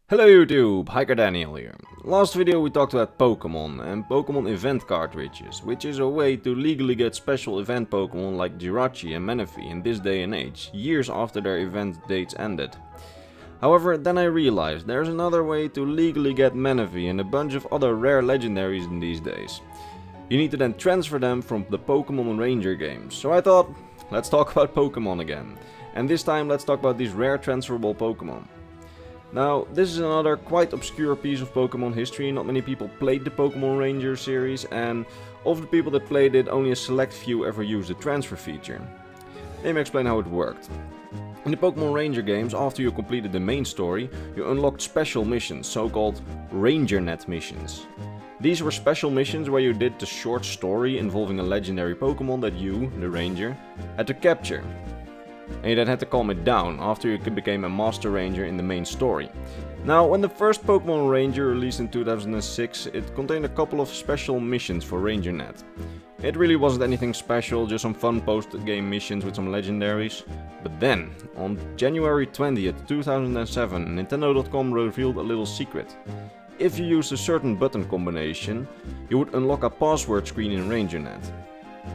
Hello YouTube, Hiker Daniel here. Last video we talked about Pokemon and Pokemon event cartridges, which is a way to legally get special event Pokemon like Jirachi and Manaphy in this day and age, years after their event dates ended. However, then I realized there's another way to legally get Manaphy and a bunch of other rare legendaries in these days. You need to then transfer them from the Pokemon Ranger games, so I thought, let's talk about Pokemon again. And this time let's talk about these rare transferable Pokemon. Now, this is another quite obscure piece of Pokemon history. Not many people played the Pokemon Ranger series, and of the people that played it, only a select few ever used the transfer feature. Let me explain how it worked. In the Pokemon Ranger games, after you completed the main story, you unlocked special missions, so-called RangerNet missions. These were special missions where you did the short story involving a legendary Pokemon that you, the Ranger, had to capture. And you then had to calm it down after you became a Master Ranger in the main story. Now, when the first Pokemon Ranger released in 2006, it contained a couple of special missions for RangerNet. It really wasn't anything special, just some fun post-game missions with some legendaries. But then, on January 20th, 2007, Nintendo.com revealed a little secret. If you used a certain button combination, you would unlock a password screen in RangerNet.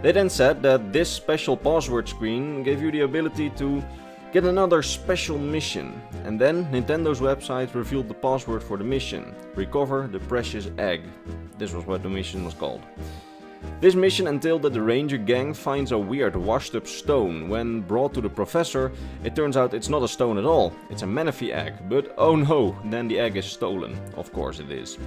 They then said that this special password screen gave you the ability to get another special mission. And then Nintendo's website revealed the password for the mission: recover the precious egg. This was what the mission was called. This mission entailed that the Ranger gang finds a weird washed up stone. When brought to the professor, it turns out it's not a stone at all, it's a Manaphy egg. But oh no, then the egg is stolen. Of course it is.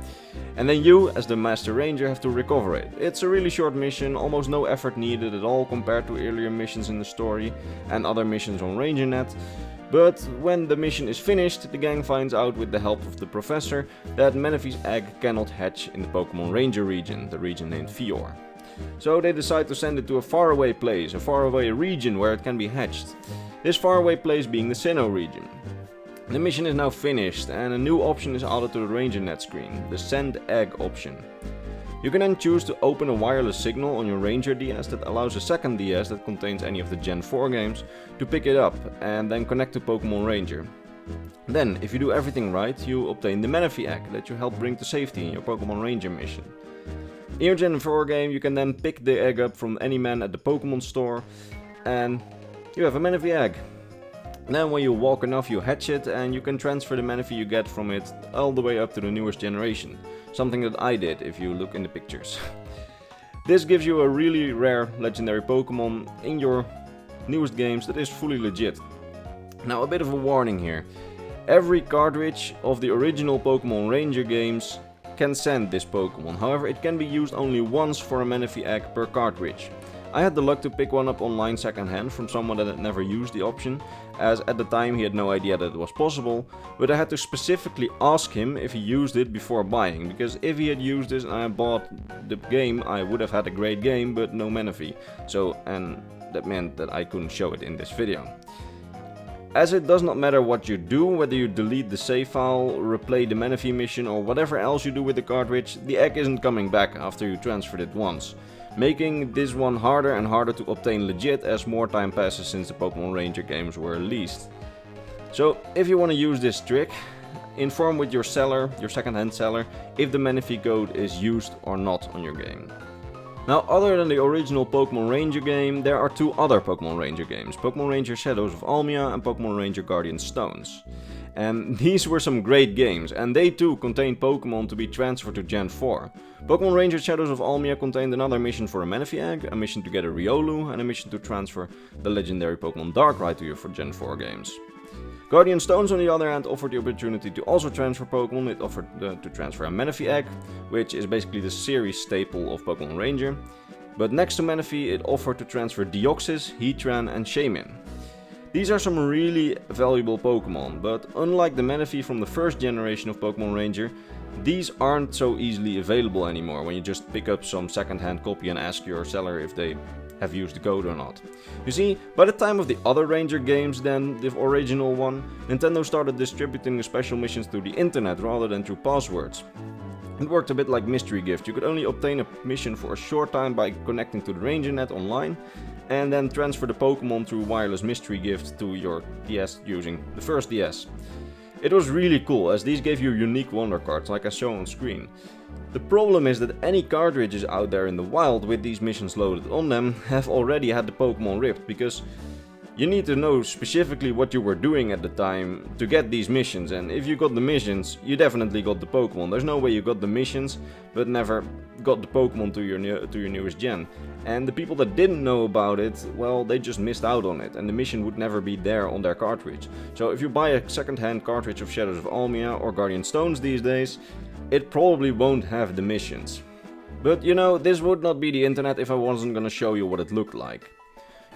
And then you, as the Master Ranger, have to recover it. It's a really short mission, almost no effort needed at all compared to earlier missions in the story and other missions on RangerNet. But when the mission is finished, the gang finds out with the help of the professor that Manaphy's egg cannot hatch in the Pokemon Ranger region, the region named Fior. So they decide to send it to a faraway place, a faraway region where it can be hatched. This faraway place being the Sinnoh region. The mission is now finished and a new option is added to the RangerNet screen, the Send Egg option. You can then choose to open a wireless signal on your Ranger DS that allows a second DS that contains any of the Gen 4 games to pick it up and then connect to Pokemon Ranger. Then, if you do everything right, you obtain the Manaphy egg that you help bring to safety in your Pokemon Ranger mission. In your Gen 4 game, you can then pick the egg up from any man at the Pokemon store and you have a Manaphy egg. Then when you walk enough, you hatch it and you can transfer the Manaphy you get from it all the way up to the newest generation. Something that I did if you look in the pictures. This gives you a really rare legendary Pokemon in your newest games that is fully legit. Now, a bit of a warning here. Every cartridge of the original Pokemon Ranger games can send this Pokemon. However, it can be used only once for a Manaphy egg per cartridge. I had the luck to pick one up online secondhand from someone that had never used the option, as at the time he had no idea that it was possible, but I had to specifically ask him if he used it before buying, because if he had used this and I bought the game, I would have had a great game but no Manaphy. And that meant that I couldn't show it in this video. As it does not matter what you do, whether you delete the save file, replay the Manaphy mission or whatever else you do with the cartridge, the egg isn't coming back after you transferred it once, making this one harder and harder to obtain legit as more time passes since the Pokemon Ranger games were released. So if you want to use this trick, inform with your seller, your second-hand seller, if the Manaphy code is used or not on your game. Now, other than the original Pokemon Ranger game, there are two other Pokemon Ranger games, Pokemon Ranger Shadows of Almia and Pokemon Ranger Guardian Stones. And these were some great games, and they too contained Pokemon to be transferred to Gen 4. Pokemon Ranger Shadows of Almia contained another mission for a Manaphy egg, a mission to get a Riolu, and a mission to transfer the legendary Pokemon Darkrai to you for Gen 4 games. Guardian Stones, on the other hand, offered the opportunity to also transfer Pokemon. It offered to transfer a Manaphy egg, which is basically the series staple of Pokemon Ranger. But next to Manaphy, it offered to transfer Deoxys, Heatran and Shaymin. These are some really valuable Pokemon, but unlike the Manaphy from the first generation of Pokemon Ranger, these aren't so easily available anymore when you just pick up some second-hand copy and ask your seller if they have used the code or not. You see, by the time of the other Ranger games than the original one, Nintendo started distributing the special missions through the internet rather than through passwords. It worked a bit like Mystery Gift. You could only obtain a mission for a short time by connecting to the RangerNet online and then transfer the Pokemon through wireless Mystery Gift to your DS using the first DS. It was really cool, as these gave you unique wonder cards, like I show on screen. The problem is that any cartridges out there in the wild with these missions loaded on them have already had the Pokemon ripped, because you need to know specifically what you were doing at the time to get these missions, and if you got the missions, you definitely got the Pokemon. There's no way you got the missions, but never got the Pokemon to your newest gen. And the people that didn't know about it, well, they just missed out on it, and the mission would never be there on their cartridge. So if you buy a second-hand cartridge of Shadows of Almia or Guardian Stones these days, it probably won't have the missions. But you know, this would not be the internet if I wasn't gonna show you what it looked like.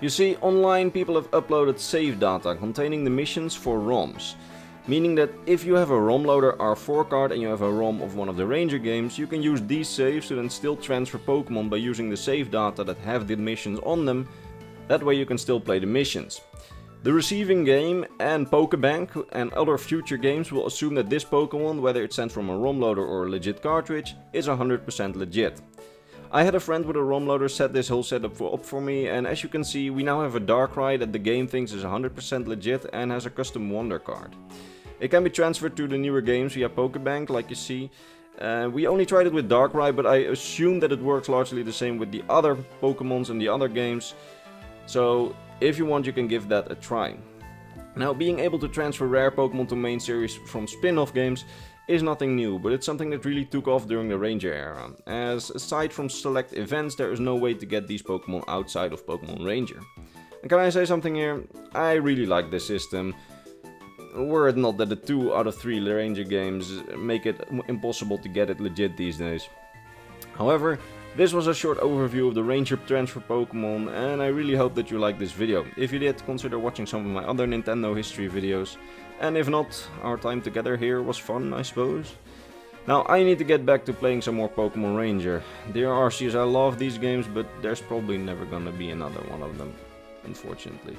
You see, online people have uploaded save data containing the missions for ROMs. Meaning that if you have a ROM loader R4 card and you have a ROM of one of the Ranger games, you can use these saves to then still transfer Pokemon by using the save data that have the missions on them. That way you can still play the missions. The receiving game and Pokebank and other future games will assume that this Pokemon, whether it's sent from a ROM loader or a legit cartridge, is 100% legit. I had a friend with a ROM loader set this whole setup up for me, and as you can see, we now have a Darkrai that the game thinks is 100% legit and has a custom wonder card. It can be transferred to the newer games via Pokebank, like you see. We only tried it with Darkrai, but I assume that it works largely the same with the other Pokemons and the other games. So if you want, you can give that a try. Now, being able to transfer rare Pokemon to main series from spin-off games is nothing new, but it's something that really took off during the Ranger era, as aside from select events, there is no way to get these Pokemon outside of Pokemon Ranger. And can I say something here? I really like this system, were it not that the 2 out of 3 Ranger games make it impossible to get it legit these days. However, this was a short overview of the Ranger transfer Pokemon, and I really hope that you liked this video. If you did, consider watching some of my other Nintendo history videos. And if not, our time together here was fun, I suppose. Now, I need to get back to playing some more Pokemon Ranger. Dear Arceus, I love these games, but there's probably never gonna be another one of them, unfortunately.